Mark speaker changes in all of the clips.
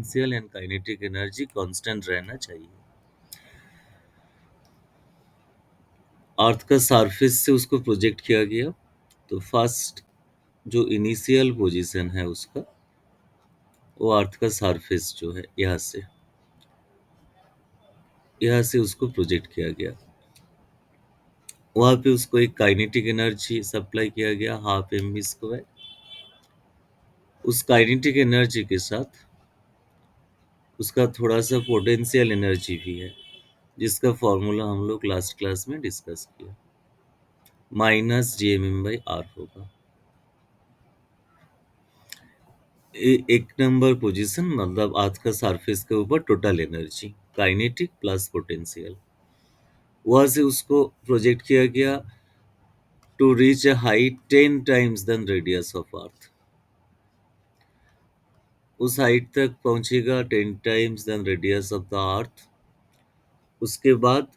Speaker 1: Potential and kinetic energy constant रहना चाहिए। अर्थ का सरफेस से उसको प्रोजेक्ट किया गया, तो फर्स्ट जो इनिशियल पोजीशन है उसका, वो अर्थ का सरफेस जो है यहाँ से उसको प्रोजेक्ट किया गया। वहाँ पे उसको एक काइनेटिक एनर्जी सप्लाई किया गया, हाफ एम वी स्क्वायर। उस काइनेटिक एनर्जी के साथ उसका थोड़ा सा पोटेंशियल एनर्जी भी है, जिसका फॉर्मूला हम लोग लास्ट क्लास में डिस्कस किया, minus G M M by R होगा। एक नंबर पोजीशन मतलब अर्थ का सरफेस के ऊपर total energy kinetic plus potential, वहां से उसको प्रोजेक्ट किया गया to reach a height 10 times than radius of earth. उस हाइट तक पहुंचेगा 10 times than radius of the earth. उसके बाद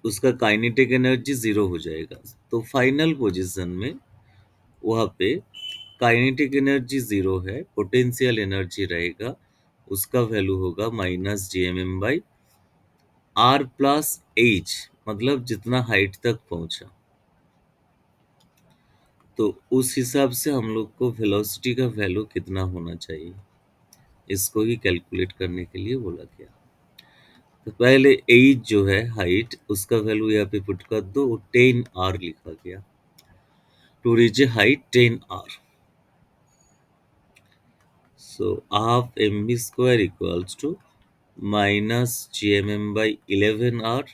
Speaker 1: उसका काइनेटिक एनर्जी जीरो हो जाएगा, तो फाइनल पोजीशन में वहाँ पे काइनेटिक एनर्जी जीरो है, पोटेंशियल एनर्जी रहेगा, उसका वैल्यू होगा minus G M M by R plus H, मतलब जितना हाइट तक पहुंचा। तो उस हिसाब से हम लोग को वेलोसिटी का वैल्यू कितना होना चाहिए, इसको ही कैलकुलेट करने के लिए बोला गया। तो पहले एच जो है हाइट, उसका वैल्यू यहाँ पे पुट कर दो, 10 आर लिखा गया, to reach a height 10 R. So half mv square equals to minus gmm by 11r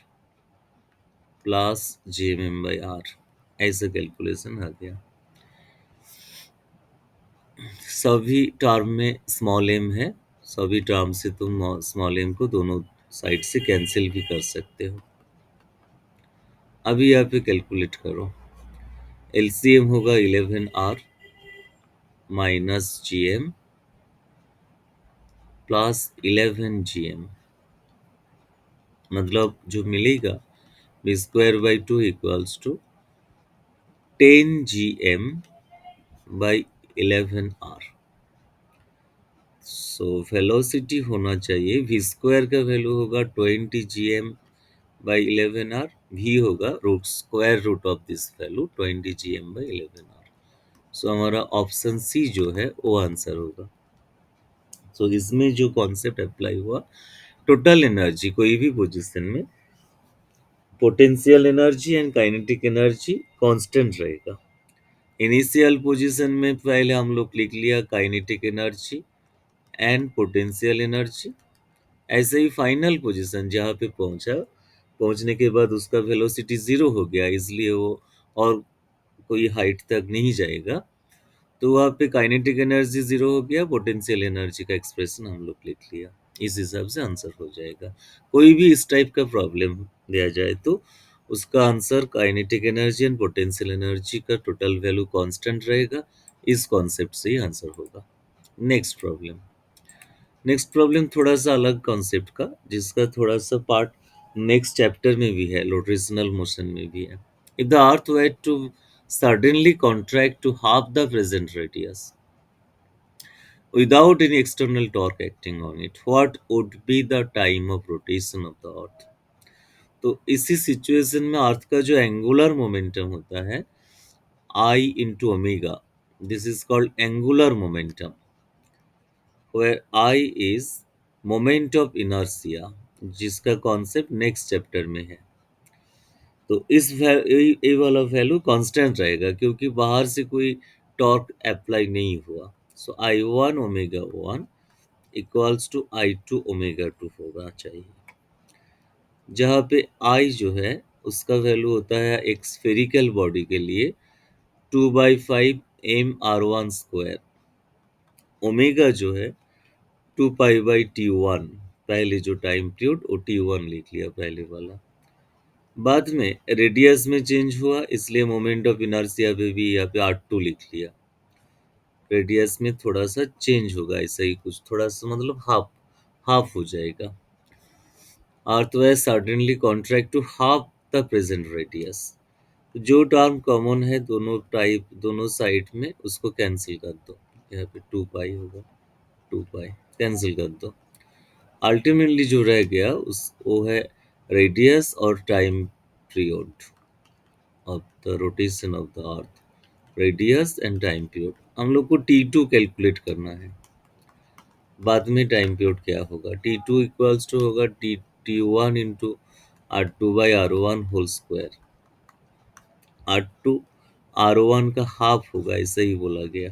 Speaker 1: plus gmm by r, ऐसा कैलकुलेशन आ गया। सभी टर्म में स्मॉल एम है, सभी टर्म से तुम स्मॉल एम को दोनों साइड से कैंसिल भी कर सकते हो। अभी यहाँ पे कैलकुलेट करो, एलसीएम होगा 11r minus gm plus 11gm, मतलब जो मिलेगा v square by 2 equals to 10gm by 11r। So velocity होना चाहिए, v स्क्वायर का वैल्यू होगा 20gm बाई 11r, v होगा root square root of this value 20gm by 11r। So हमारा option सी जो है वो आंसर होगा। सो इसमें जो कॉन्सेप्ट अप्लाई हुआ, टोटल एनर्जी कोई भी पोजीशन में potential energy and kinetic energy constant रहेगा। इनिशियल पोजीशन में पहले हम लोग लिख लिया kinetic energy and potential energy. ऐसे ही फाइनल पोजीशन जहाँ पे पहुंचा, पहुंचने के बाद उसका वेलोसिटी जीरो हो गया, इसलिए वो और कोई हाइट तक नहीं जाएगा, तो वहाँ पे काइनेटिक एनर्जी जीरो हो गया, पोटेंशियल एनर्जी का एक्सप्रेशन हम लोग लिख लिया। इस हिसाब से आंसर हो जाएगा। कोई भी इस टाइप का प्रॉब्लम दिया जाए तो उसका answer kinetic energy and potential energy का टोटल वैल्यू कांस्टेंट रहेगा, इस कॉन्सेप्ट से ही आंसर होगा। नेक्स्ट प्रॉब्लम थोड़ा सा अलग कॉन्सेप्ट का, जिसका थोड़ा सा पार्ट नेक्स्ट चैप्टर में भी है, रोटेशनल मोशन में भी है। If the earth were to suddenly contract to half the present radius without any external torque acting on it, what would be the time of rotation of the earth? तो इसी situation में अर्थ का जो angular momentum होता है I into omega, this is called angular momentum, where I is moment of inertia, जिसका concept next chapter में है। तो ये वाला वैल्यू कांस्टेंट रहेगा, क्योंकि बाहर से कोई टॉर्क अप्लाई नहीं हुआ। So I1 omega 1 equals to I2 omega 2 होगा चाहिए, जहाँ पे I जो है उसका वैल्यू होता है एक स्फेरिकल बॉडी के लिए 2/5 mr1 स्क्वायर, ओमेगा जो है 2 पाई बाई t1, पहले जो टाइम पीरियड वो t1 लिख लिया पहले वाला, बाद में रेडियस में चेंज हुआ, इसलिए मोमेंट ऑफ इनर्शिया पे भी यहाँ पे R2 लिख लिया। रेडियस में थोड़ा सा चेंज होगा, ऐसा ही कुछ, थोड़ा सा मतलब हाफ हाफ हो जाएगा। Earth wise suddenly contract to half the present radius. जो टर्म कॉमन है दोनों साइड में, उसको कैंसिल कर दो, यहाँ पे 2 पाई होगा, 2 पाई कैंसिल कर दो, अल्टीमेटली जो रह गया उस वो है रेडियस और time period of the rotation of the earth. Radius and time period हम लोग को T2 कैलकुलेट करना है। बाद में टाइम पीरियड क्या होगा, T2 इक्वल्स टू होगा T1 into R2/R1 whole square. R2 R1 का हाफ होगा, ऐसे ही बोला गया।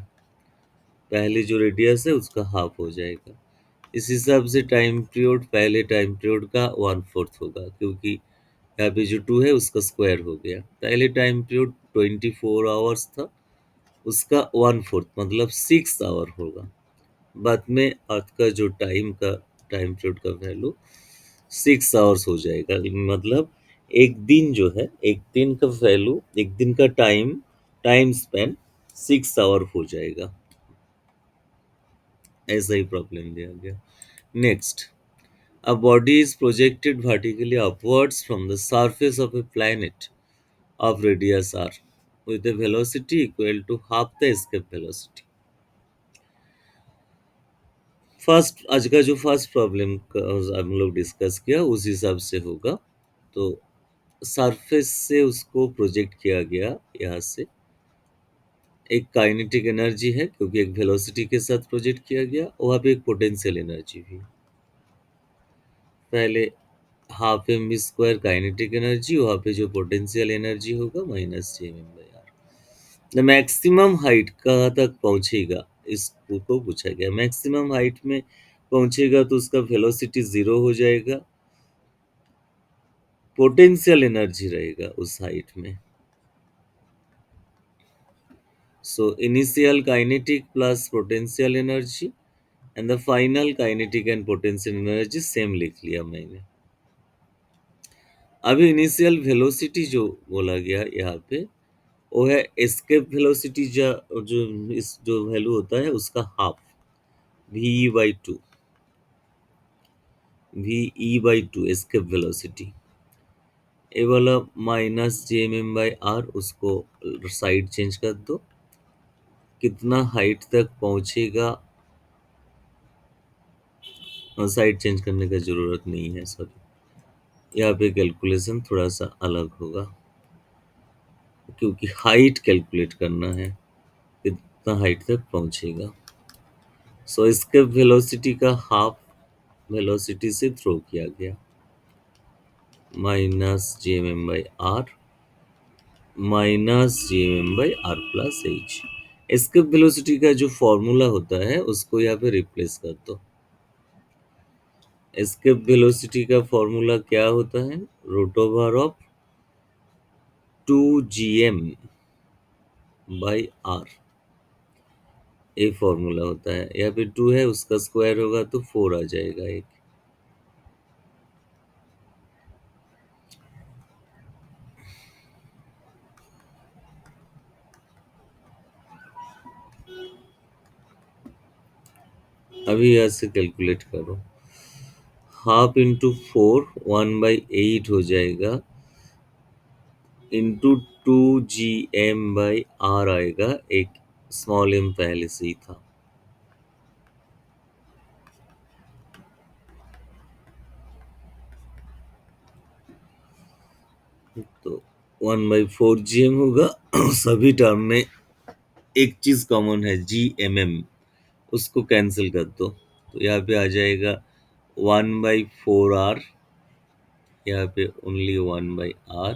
Speaker 1: पहले जो रेडियस है उसका हाफ हो जाएगा। इस हिसाब से टाइम पीरियड पहले टाइम पीरियड का 1/4 होगा, क्योंकि यहाँ पे जो 2 है उसका स्क्वायर हो गया। पहले टाइम पीरियड 24 आवर्स था, उसका 1/4 मतलब 6 आवर होगा। बाद में अर्थ का जो टाइम पीरियड का वैल्यू 6 आवर्स हो जाएगा। मतलब एक दिन जो है, एक दिन का वैल्यू, एक दिन का टाइम स्पेन 6 आवर हो जाएगा। ऐसा ही प्रॉब्लम दिया गया। Next, a body is projected vertically upwards from the surface of a planet of radius r with a velocity equal to half the escape velocity। First आज का जो फर्स्ट प्रॉब्लम का हम लोग डिस्कस किया उस हिसाब से होगा। तो सरफेस से उसको प्रोजेक्ट किया गया, यहाँ से एक काइनेटिक एनर्जी है क्योंकि एक वेलोसिटी के साथ प्रोजेक्ट किया गया, वहाँ पे एक पोटेंशियल एनर्जी भी। पहले half M V square kinetic energy, वहाँ पे जो पोटेंशियल एनर्जी होगा -Jm/r। द मैक्सिमम हाइट कहाँ तक पहुंचेगा, इसको पूछा गया। मैक्सिमम हाइट में पहुंचेगा तो उसका वेलोसिटी 0 हो जाएगा, पोटेंशियल एनर्जी रहेगा उस हाइट में। So initial kinetic plus potential energy and the final kinetic and potential energy same लिख लिया मैंने। अभी इनिशियल वेलोसिटी जो बोला गया यहाँ पे, वो है एस्केप वेलोसिटी, जो इस जो वैल्यू होता है उसका half, VE/2, VE/2 escape velocity. ये वाला -Jmm/r, उसको साइड चेंज कर दो, कितना हाइट तक पहुंचेगा। साइड चेंज करने का जरूरत नहीं है, सॉरी, यहाँ पे कैलकुलेशन थोड़ा सा अलग होगा क्योंकि हाइट कैलकुलेट करना है, कितना हाइट तक पहुंचेगा। सो इसके वेलोसिटी का हाफ वेलोसिटी से थ्रो किया गया, -Jmm/r -Jmm/r+h। इसके वेलोसिटी का जो फॉर्मूला होता है उसको यहाँ पे रिप्लेस कर दो। एस्केप वेलोसिटी का फॉर्मूला क्या होता है, √ऑफ 2Gm/r, ये फॉर्मूला होता है। यहाँ पे 2 है, उसका स्क्वायर होगा तो 4 आ जाएगा एक। अभी यहाँ से कैलकुलेट करो, हाफ इंटू 4 1/8 हो जाएगा, इंटू 2Gm/r आएगा, एक स्मॉल m पहले से ही था। तो 1/4 Gm होगा। सभी टर्म में एक चीज कॉमन है, Gmm, उसको कैंसिल कर दो तो यहाँ पे आ जाएगा 1/4r, यहाँ पे ओनली 1/r,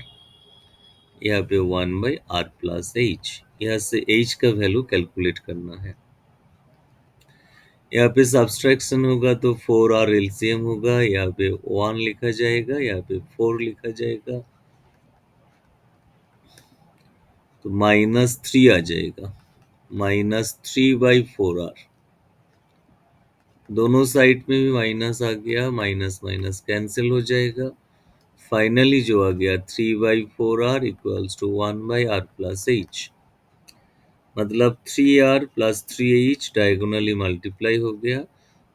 Speaker 1: यहाँ पे 1/r+h। यहाँ से h का वैल्यू कैलकुलेट करना है। यहाँ पे सब्सट्रैक्शन होगा तो 4r एलसीएम होगा, यहाँ पे 1 लिखा जाएगा, यहाँ पे 4 लिखा जाएगा, तो -3 आ जाएगा, -3/4r। दोनों साइड में भी माइनस आ गया, माइनस माइनस कैंसिल हो जाएगा। फाइनली जो आ गया 3/4r इक्वल्स टू 1/r+h, मतलब 3r+3h डायगोनली मल्टीप्लाई हो गया,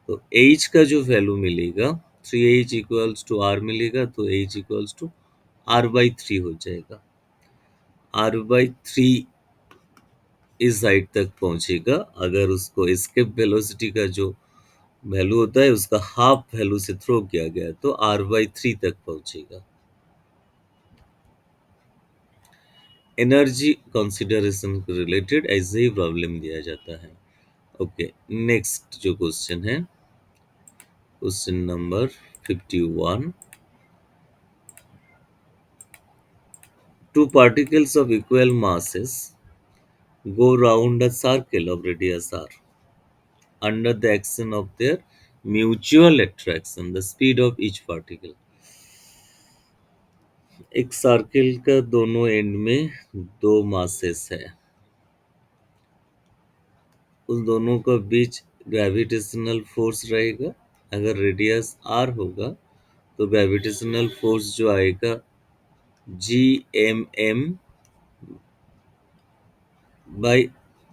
Speaker 1: तो h का जो वैल्यू मिलेगा 3h इक्वल्स टू r मिलेगा, तो h इक्वल्स टू r/3 हो जाएगा। r/3 इस साइड तक पहुंचेगा अगर उसको एस्केप वेलोसिटी का जो वैल्यू होता है उसका हाफ वैल्यू से थ्रो किया गया तो r/3 तक पहुंचेगा। एनर्जी कंसिडरेशन रिलेटेड ऐसे ही प्रॉब्लम दिया जाता है। ओके, नेक्स्ट जो क्वेश्चन है, question number 51। Two particles of equal masses go round a circle of radius r under the action of their mutual attraction, the speed of each particle। एक circle का दोनों and में दो masses है, उस दोनों का बीच ग्रेविटेशनल फोर्स रहेगा। अगर रेडियस r होगा तो ग्रेविटेशनल फोर्स जो आएगा gmm by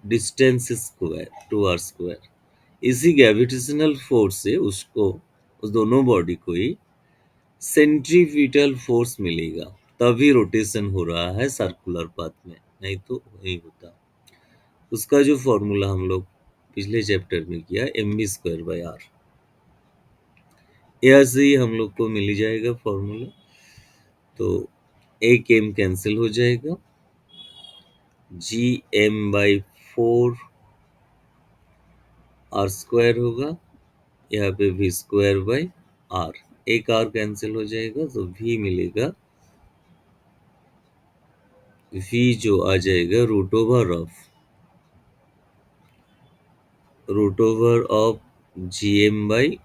Speaker 1: distance square 2r²। इसी ग्रेविटेशनल फोर्स से उसको, उस दोनों बॉडी को ही सेंट्रीपिटल फोर्स मिलेगा, तभी रोटेशन हो रहा है सर्कुलर पाथ में, नहीं तो नहीं होता। उसका जो फॉर्मूला हम लोग पिछले चैप्टर में किया mv²/r, यहाँ से ही हम लोग को मिल जाएगा फॉर्मूला। तो एक m कैंसिल हो जाएगा, gm/4 r² होगा, यहाँ पे v²/r, एक r कैंसिल हो जाएगा तो v मिलेगा, v जो आ जाएगा रूट ओवर ऑफ gm/r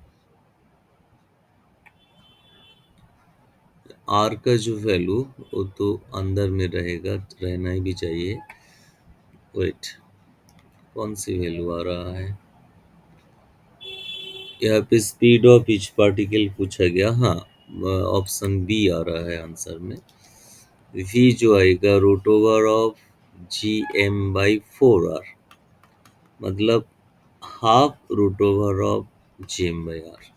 Speaker 1: का जो वैल्यू वो तो अंदर में रहेगा, रहना ही भी चाहिए। वेट, कौन सी वैल्यू आ रहा है यहाँ पे? स्पीड ऑफ ईच पार्टिकल पूछा गया। हाँ, ऑप्शन बी आ रहा है आंसर में। v जो आएगा रूट ओवर ऑफ gm/4r, मतलब half root over of gm/r।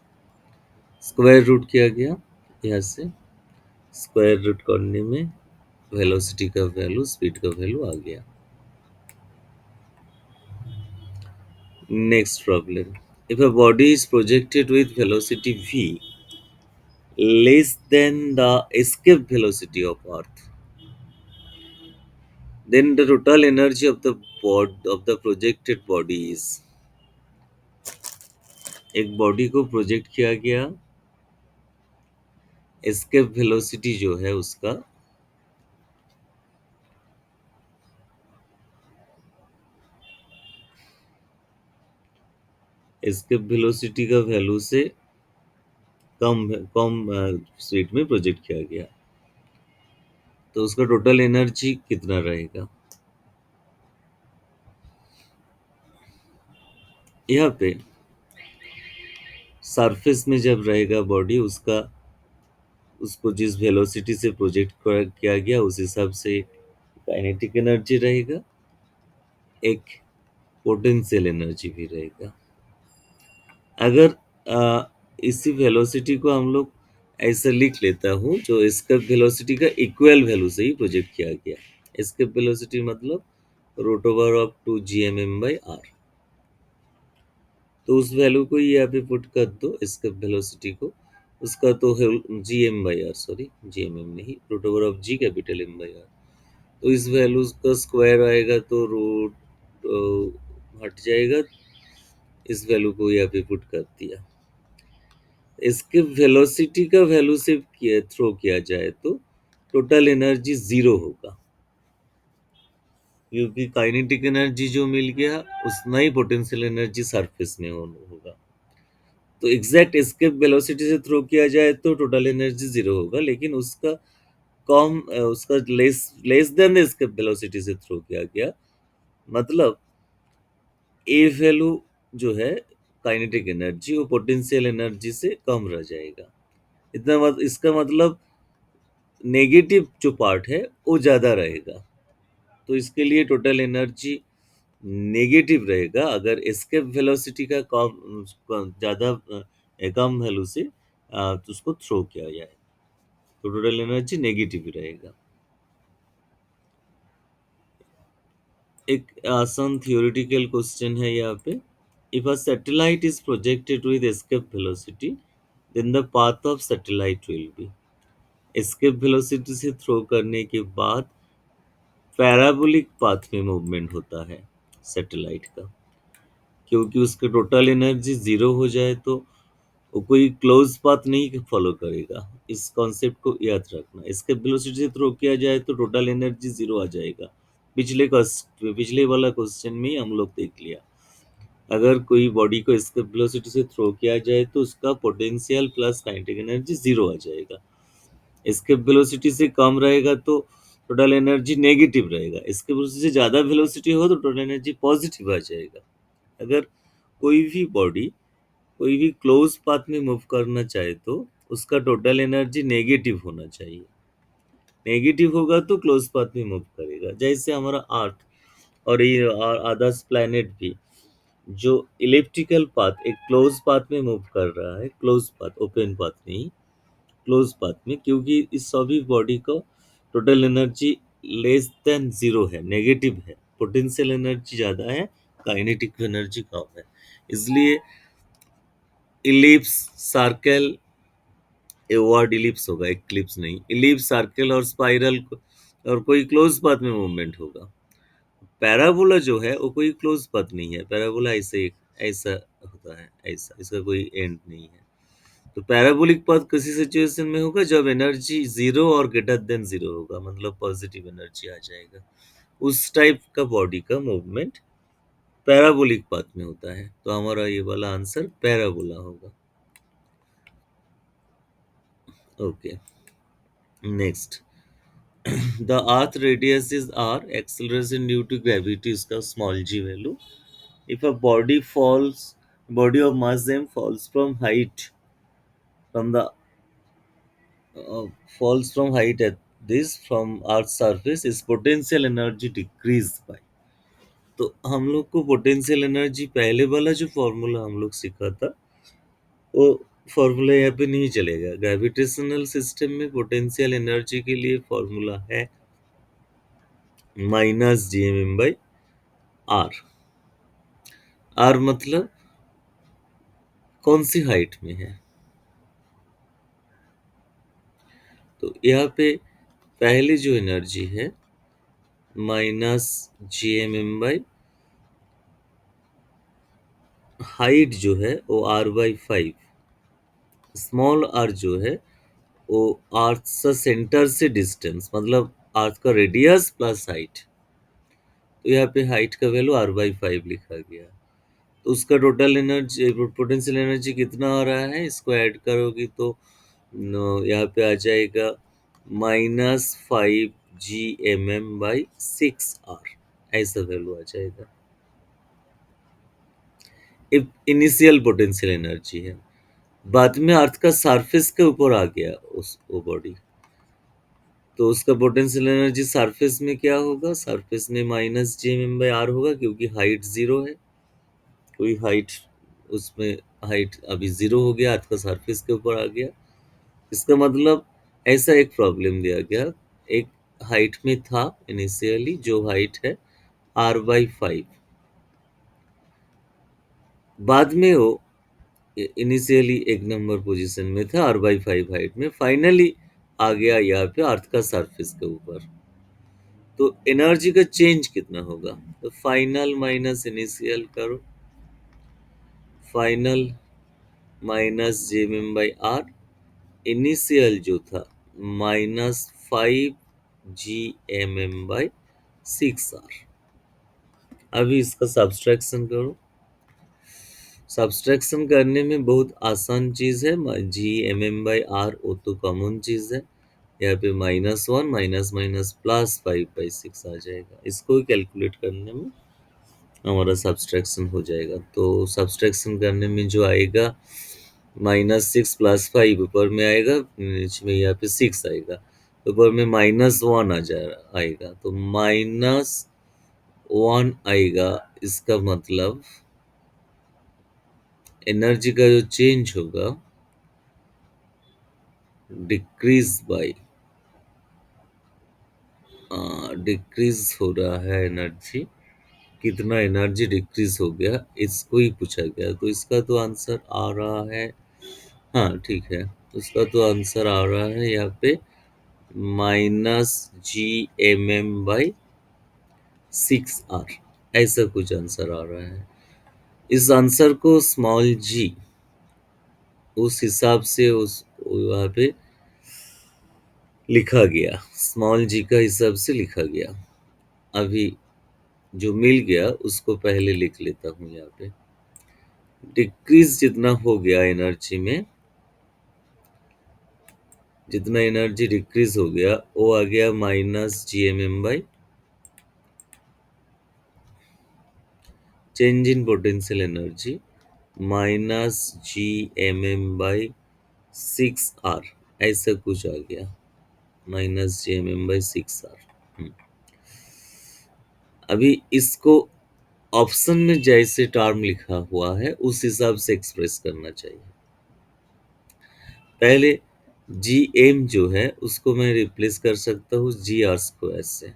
Speaker 1: Square root किया गया, यहाँ से स्क्वायर रूट करने में वेलोसिटी का वैल्यू, स्पीड का वैल्यू आ गया। Next problem, if a body is projected with velocity v less than the escape velocity of earth, then the total energy of the projected body is। एक body को project किया गया, escape velocity जो है उसका escape velocity का value से कम कम speed में प्रोजेक्ट किया गया, तो उसका टोटल एनर्जी कितना रहेगा? यहाँ पे सरफेस में जब रहेगा बॉडी, उसका, उसको जिस वेलोसिटी से प्रोजेक्ट किया गया उस हिसाब से काइनेटिक एनर्जी रहेगा, एक पोटेंशियल एनर्जी भी रहेगा। अगर इसी वेलोसिटी को हम लोग ऐसे लिख लेता हूँ, जो एस्केप वेलोसिटी का इक्वल वैल्यू से ही प्रोजेक्ट किया गया। एस्केप वेलोसिटी मतलब रूट ओवर ऑफ 2 gmm/r, तो उस वैल्यू को यहाँ पे पुट कर दो, एस्केप वेलोसिटी को। उसका तो है gm/r, सॉरी gmm नहीं, root over of g M/r। तो इस वैल्यू का स्क्वायर आएगा तो रूट हट जाएगा, इस वैल्यू को यहाँ पे पुट कर दिया। इसके वेलोसिटी का वैल्यू से थ्रो किया जाए तो टोटल एनर्जी 0 होगा, क्योंकि काइनेटिक एनर्जी जो मिल गया उतना ही पोटेंशियल एनर्जी सरफेस में होगा। तो एग्जैक्ट एस्केप वेलोसिटी से थ्रो किया जाए तो टोटल एनर्जी 0 होगा, लेकिन उसका कम, उसका लेस देन एस्केप वेलोसिटी से थ्रो किया गया, मतलब ए वैल्यू जो है काइनेटिक एनर्जी, वो पोटेंशियल एनर्जी से कम रह जाएगा। इसका मतलब नेगेटिव जो पार्ट है वो ज़्यादा रहेगा, तो इसके लिए टोटल एनर्जी नेगेटिव रहेगा अगर एस्केप वेलोसिटी का ज़्यादा कम वैल्यू से तो उसको थ्रो किया जाए, तो टोटल एनर्जी नेगेटिव रहेगा। एक आसान थियोरेटिकल क्वेश्चन है यहाँ पे, If a satellite is projected with escape velocity, then the path of satellite will be, escape velocity से थ्रो करने के बाद पैराबोलिक पाथ में मूवमेंट होता है सैटेलाइट का, क्योंकि उसका टोटल एनर्जी जीरो हो जाए तो वो कोई क्लोज पाथ नहीं फॉलो करेगा। इस कॉन्सेप्ट को याद रखना। इसके वेलोसिटी से थ्रो किया जाए तो टोटल एनर्जी जीरो आ जाएगा। पिछले वाला क्वेश्चन में हम लोग देख लिया। अगर कोई बॉडी को इसके वेलोसिटी से थ्रो किया जाए तो उसका potential plus kinetic energy zero आ जाएगा। इसके वेलोसिटी से कम रहेगा तो टोटल एनर्जी नेगेटिव रहेगा। इसके वेलोसिटी से ज़्यादा वेलोसिटी हो तो टोटल एनर्जी पॉजिटिव आ जाएगा। अगर कोई भी बॉडी कोई भी क्लोज पाथ में मूव करना चाहे तो उसका टोटल एनर्जी नेगेटिव होना चाहिए। नेगेटिव होगा तो क्लोज पाथ में मूव करेगा। जैसे हमारा अर्थ और ये अदर्स प्लैनेट भी, जो इलिप्टिकल पाथ एक क्लोज पाथ में मूव कर रहा है, क्लोज पाथ, ओपन पाथ नहीं, क्लोज पाथ में, क्योंकि इस सभी बॉडी को total energy less than zero है, नेगेटिव है, पोटेंशियल एनर्जी ज़्यादा है, काइनेटिक एनर्जी कम है। इसलिए इलिप्स, सर्कल, ये वर्ड इलिप्स होगा, एक्लिप्स नहीं। इलिप्स, सर्कल और स्पाइरल और कोई क्लोज पाथ में मूवमेंट होगा। पैराबोला जो है वो कोई क्लोज पाथ नहीं है। पैराबोला ऐसे ऐसा होता है, ऐसा, इसका कोई एंड नहीं है। तो पैराबोलिक पाथ किसी सिचुएशन में होगा जब एनर्जी जीरो और ग्रेटर देन जीरो होगा, मतलब पॉजिटिव एनर्जी आ जाएगा। उस टाइप का बॉडी का मूवमेंट पैराबोलिक पाथ में होता है। तो हमारा ये वाला आंसर पैराबोला होगा। Okay, next. The earth radius is r, acceleration due to gravity is का small g value. If a body of mass m from the uh, falls from height at this from earth's surface, is potential energy decreased by। तो हम लोग को potential energy पहले वाला जो formula हम लोग सीखा था वो फॉर्मूला यहाँ पे नहीं चलेगा। ग्रेविटेशनल सिस्टम में पोटेंशियल एनर्जी के लिए फॉर्मूला है minus G M M by R. R मतलब कौन सी हाइट में है। तो यहाँ पे पहली जो एनर्जी है minus G M M by height जो है वो आर बाई 5, स्मॉल आर जो है वो अर्थ से सेंटर से डिस्टेंस, मतलब अर्थ का रेडियस प्लस हाइट। तो यहाँ पे हाइट का वैल्यू आर बाई 5 लिखा गया। तो उसका टोटल एनर्जी, पोटेंशियल एनर्जी कितना आ रहा है, इसको ऐड करोगी तो यहाँ पे आ जाएगा -5 GMM/6R, ऐसा वैल्यू आ जाएगा। इनिशियल पोटेंशियल एनर्जी है। बाद में अर्थ का सरफेस के ऊपर आ गया वो बॉडी, तो उसका पोटेंशियल एनर्जी सरफेस में क्या होगा, सरफेस में -GMM/R होगा, क्योंकि हाइट जीरो है। कोई हाइट उसमें, हाइट अभी जीरो हो गया, अर्थ का सरफेस के ऊपर आ गया। इसका मतलब ऐसा एक प्रॉब्लम दिया गया, एक हाइट में था इनिशियली, जो हाइट है R/5, बाद में वो इनिशियली एक नंबर पोजीशन में था R/5 हाइट में, फाइनली आ गया यहाँ पे अर्थ का सरफेस के ऊपर। तो एनर्जी का चेंज कितना होगा, तो फाइनल माइनस इनिशियल करो, फाइनल माइनस JM/R, इनिशियल जो था -5 GMM/6R। अभी इसका सब्सट्रैक्शन करो। सब्सट्रैक्शन करने में बहुत आसान चीज़ है। GMM/R वो तो कॉमन चीज़ है। यहाँ पे -1 माइनस माइनस प्लस 5/6 आ जाएगा। इसको कैलकुलेट करने में हमारा सब्सट्रैक्शन हो जाएगा। तो सब्सट्रैक्शन करने में जो आएगा -6 + 5 ऊपर में आएगा, नीचे में यहाँ पे 6 आएगा, ऊपर में -1 आएगा, तो -1 आएगा। इसका मतलब एनर्जी का जो चेंज होगा डिक्रीज बाय, डिक्रीज हो रहा है एनर्जी कितना एनर्जी डिक्रीज हो गया, इसको ही पूछा गया। तो इसका तो आंसर आ रहा है, हाँ ठीक है, उसका तो आंसर आ रहा है यहाँ पे -Gmm/6R, ऐसा कुछ आंसर आ रहा है। इस आंसर को स्मॉल जी उस हिसाब से उस वहाँ पे लिखा गया, स्मॉल जी का हिसाब से लिखा गया। अभी जो मिल गया उसको पहले लिख लेता हूँ यहाँ पे। डिक्रीज जितना हो गया एनर्जी में, जितना एनर्जी डिक्रीज हो गया वो आ गया -Gmm/, change in potential energy -Gmm/6R, ऐसा कुछ आ गया, -Gmm/6R। अभी इसको ऑप्शन में जैसे टर्म लिखा हुआ है उस हिसाब से एक्सप्रेस करना चाहिए। पहले जी एम जो है उसको मैं रिप्लेस कर सकता हूँ GR² से,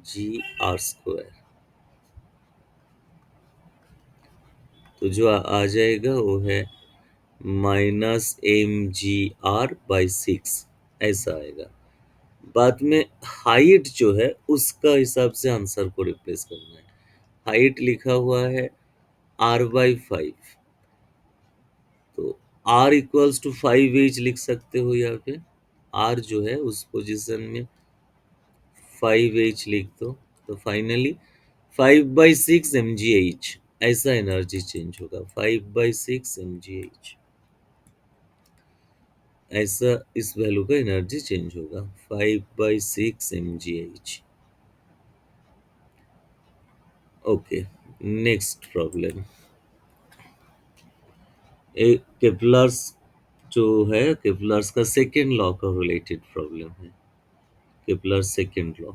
Speaker 1: GR², तो जो आ जाएगा वो है -mgr/6, ऐसा आएगा। बाद में हाइट जो है उसका हिसाब से आंसर को रिप्लेस करना है। हाइट लिखा हुआ है r/5, तो r इक्वल्स टू 5h लिख सकते हो यहाँ पे। r जो है उस पोजीशन में 5h लिख दो, तो फाइनली 5/6 mgh, ऐसा एनर्जी चेंज होगा, 5/6 mgh, ऐसा इस वैल्यू का एनर्जी चेंज होगा, 5/6 mgh। Okay, next problem. एक केपलर्स जो है, केपलर्स का सेकेंड लॉ का रिलेटेड प्रॉब्लम है। Kepler's second law,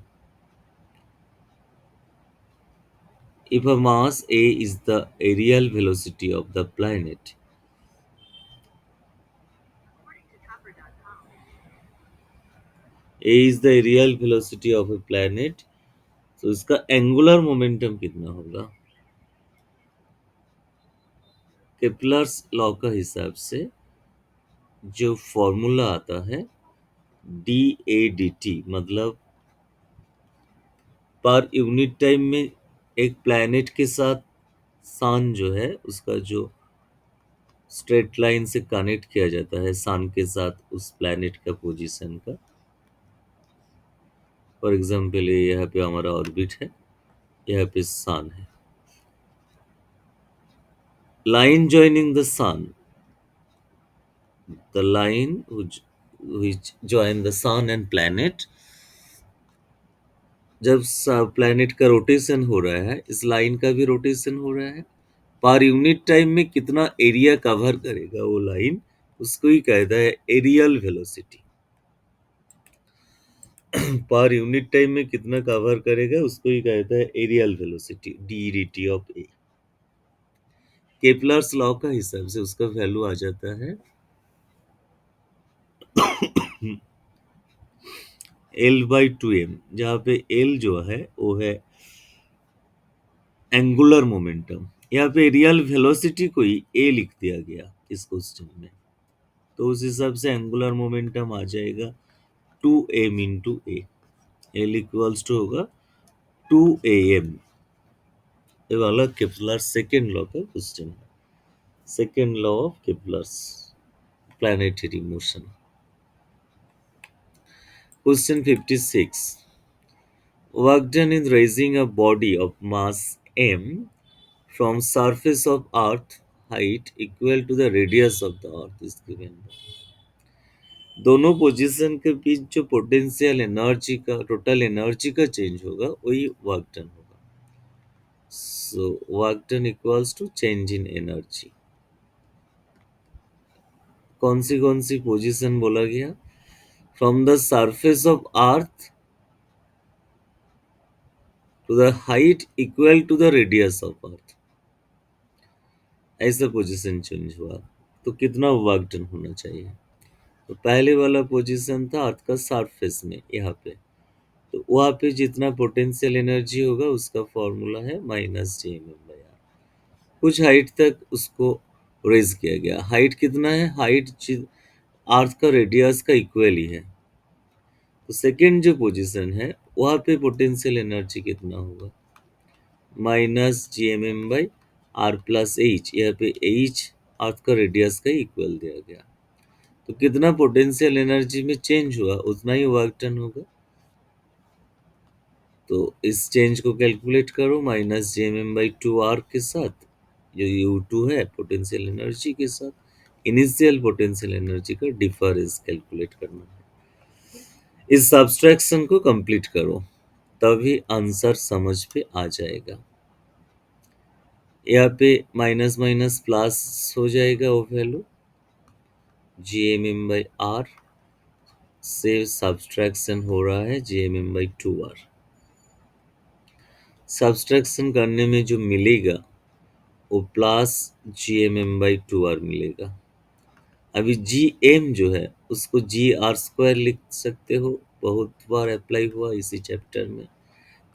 Speaker 1: if a mass a is the aerial velocity of the planet, a is the aerial velocity of a planet, तो इसका angular momentum कितना होगा? केपलर्स लॉ का हिसाब से जो फॉर्मूला आता है dAdt, मतलब पर यूनिट टाइम में एक प्लैनेट के साथ सन जो है उसका जो स्ट्रेट लाइन से कनेक्ट किया जाता है सन के साथ उस प्लैनेट का पोजीशन का। फॉर एग्जांपल ये यहाँ पे हमारा ऑर्बिट है, यहाँ पे सन है। Line joining the sun, the line which join the sun and planet, जब प्लैनेट का रोटेशन हो रहा है इस लाइन का भी रोटेशन हो रहा है, पर यूनिट टाइम में कितना एरिया कवर करेगा वो लाइन, उसको ही कहता है areal velocity. Per unit time में कितना कवर करेगा उसको ही कहता है areal velocity, dEdt of A. Kepler's law का हिसाब से उसका वैल्यू आ जाता है L/2m, जहाँ पे L जो है वो है एंगुलर मोमेंटम। यहाँ पे रियल वेलोसिटी को ही a लिख दिया गया इस क्वेश्चन में, तो उस हिसाब से एंगुलर मोमेंटम आ जाएगा 2m into A. L equals to होगा 2am। ये वाला केपलर सेकेंड लॉ का क्वेश्चन है, second law of Kepler's planetary motion. Question 56, work done in raising a body of mass m from surface of earth height equal to the radius of the earth is given। दोनों position के बीच जो potential energy का, total energy का change होगा वही work done होगा। So work done equals to change in energy. कौन सी पोजीशन बोला गया? From the surface of earth to the height equal to the radius of earth, ऐसा पोजीशन चेंज हुआ, तो कितना वर्क डन होना चाहिए? तो पहले वाला पोजीशन था अर्थ का सरफेस में यहाँ पे, तो वहाँ पे जितना पोटेंशियल एनर्जी होगा उसका फॉर्मूला है -Jmm/r। कुछ हाइट तक उसको रेज किया गया। हाइट कितना है? हाइट अर्थ का रेडियस का इक्वल ही है। तो सेकेंड जो पोजीशन है वहाँ पे पोटेंशियल एनर्जी कितना होगा? -Gmm/r+h। यहाँ पे h अर्थ का रेडियस का इक्वल दिया गया। तो कितना पोटेंशियल एनर्जी में चेंज हुआ उतना ही वर्क डन होगा। तो इस चेंज को कैलकुलेट करो -Jmm/2r के साथ, जो u2 है पोटेंशियल एनर्जी के साथ इनिशियल पोटेंशियल एनर्जी का डिफरेंस कैलकुलेट करना है। इस सब्सट्रैक्शन को कंप्लीट करो तभी आंसर समझ पे आ जाएगा। यहाँ पे माइनस माइनस प्लस हो जाएगा वो वैल्यू। Gmm/r से सब्सट्रैक्शन हो रहा है Gmm/2r। सब्सट्रैक्शन करने में जो मिलेगा वो प्लस Gmm/2r मिलेगा। अभी Gm जो है उसको Gr² लिख सकते हो, बहुत बार अप्लाई हुआ इसी चैप्टर में,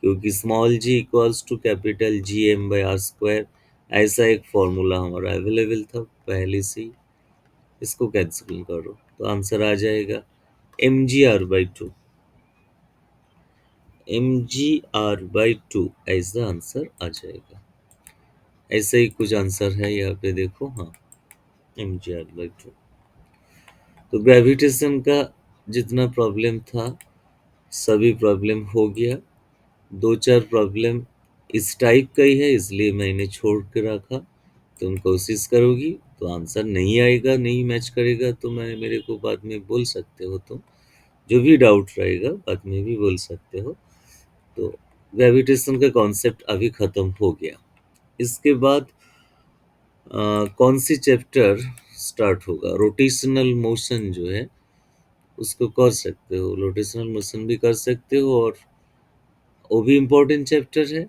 Speaker 1: क्योंकि small g equals to capital Gm/r²। ऐसा एक फॉर्मूला हमारा अवेलेबल था पहले से ही। इसको कैंसिल करो तो आंसर आ जाएगा mgr/2। mgr/2 ऐसा आंसर आ जाएगा। ऐसा ही कुछ आंसर है यहाँ पे देखो। हाँ, mgr/2। तो ग्रेविटेशन का जितना प्रॉब्लम था सभी प्रॉब्लम हो गया। दो चार प्रॉब्लम इस टाइप का ही है इसलिए मैंने छोड़ के रखा। तुम कोशिश करोगी तो आंसर नहीं आएगा, नहीं मैच करेगा तो मैं मेरे को बाद में बोल सकते हो। तुम जो भी डाउट रहेगा बाद में भी बोल सकते हो। तो ग्रेविटेशन का कॉन्सेप्ट अभी खत्म हो गया। इसके बाद कौन सी चैप्टर स्टार्ट होगा? रोटेशनल मोशन जो है उसको कर सकते हो, रोटेशनल मोशन भी कर सकते हो, और वो भी इम्पोर्टेंट चैप्टर है।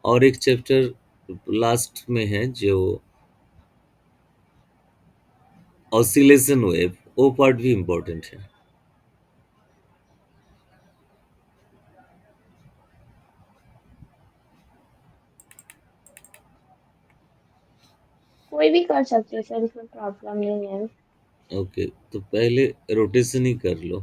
Speaker 1: और एक चैप्टर लास्ट में है जो ऑसिलेशन वेव, वो पार्ट भी इम्पोर्टेंट है।
Speaker 2: कोई भी कर सकते हैं सर, इसमें प्रॉब्लम नहीं है।
Speaker 1: ओके, तो पहले रोटेशन ही कर लो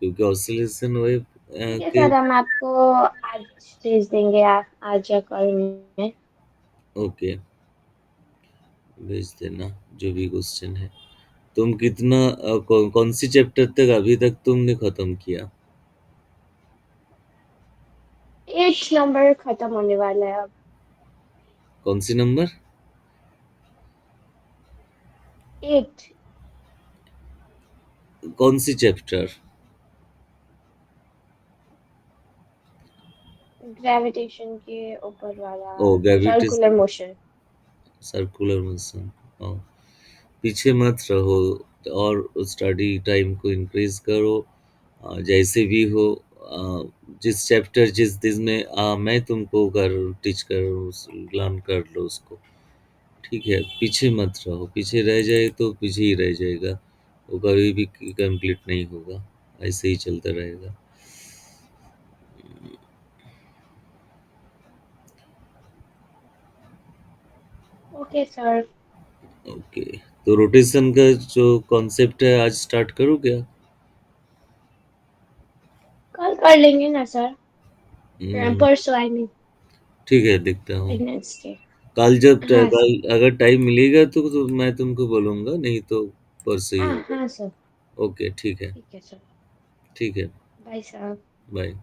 Speaker 1: क्योंकि ऑसिलेशन वेव
Speaker 2: ठीक है
Speaker 1: के।
Speaker 2: सर, हम आपको आज भेज देंगे, आज या कल में।
Speaker 1: ओके, भेज देना जो भी क्वेश्चन है। तुम कितना कौन सी चैप्टर तक अभी तक तुमने खत्म किया?
Speaker 2: 8 नंबर खत्म होने वाला है अब।
Speaker 1: कौन सी नंबर?
Speaker 2: 8।
Speaker 1: कौन सी चैप्टर?
Speaker 2: ग्रेविटेशन के ऊपर वाला,
Speaker 1: ओ,
Speaker 2: circular
Speaker 1: gravitation,
Speaker 2: motion.
Speaker 1: Circular motion. पीछे मत रहो और स्टडी टाइम को इंक्रीज करो। जैसे भी हो, जिस चैप्टर जिस दिन में मैं तुमको कर टीच कर लर्न कर लो उसको। ठीक है, पीछे मत रहो। पीछे रह जाए तो पीछे ही रह जाएगा, वो कभी भी कंप्लीट नहीं होगा। ऐसे ही चलता रहेगा।
Speaker 2: Okay sir.
Speaker 1: ओके, तो रोटेशन का जो कॉन्सेप्ट है आज स्टार्ट करो क्या?
Speaker 2: कल कर लेंगे ना सर,
Speaker 1: हम्म,
Speaker 2: परसों आई मीन
Speaker 1: ठीक है, देखता हूँ।
Speaker 2: वेडनेसडे।
Speaker 1: कल जब
Speaker 2: हाँ सर।
Speaker 1: कल अगर टाइम मिलेगा तो मैं तुमको बोलूँगा, नहीं तो परसों ही
Speaker 2: हाँ
Speaker 1: होगा।
Speaker 2: हाँ सर।
Speaker 1: ओके, ठीक है।
Speaker 2: ठीक है सर।
Speaker 1: ठीक है,
Speaker 2: बाय सर।
Speaker 1: बाय।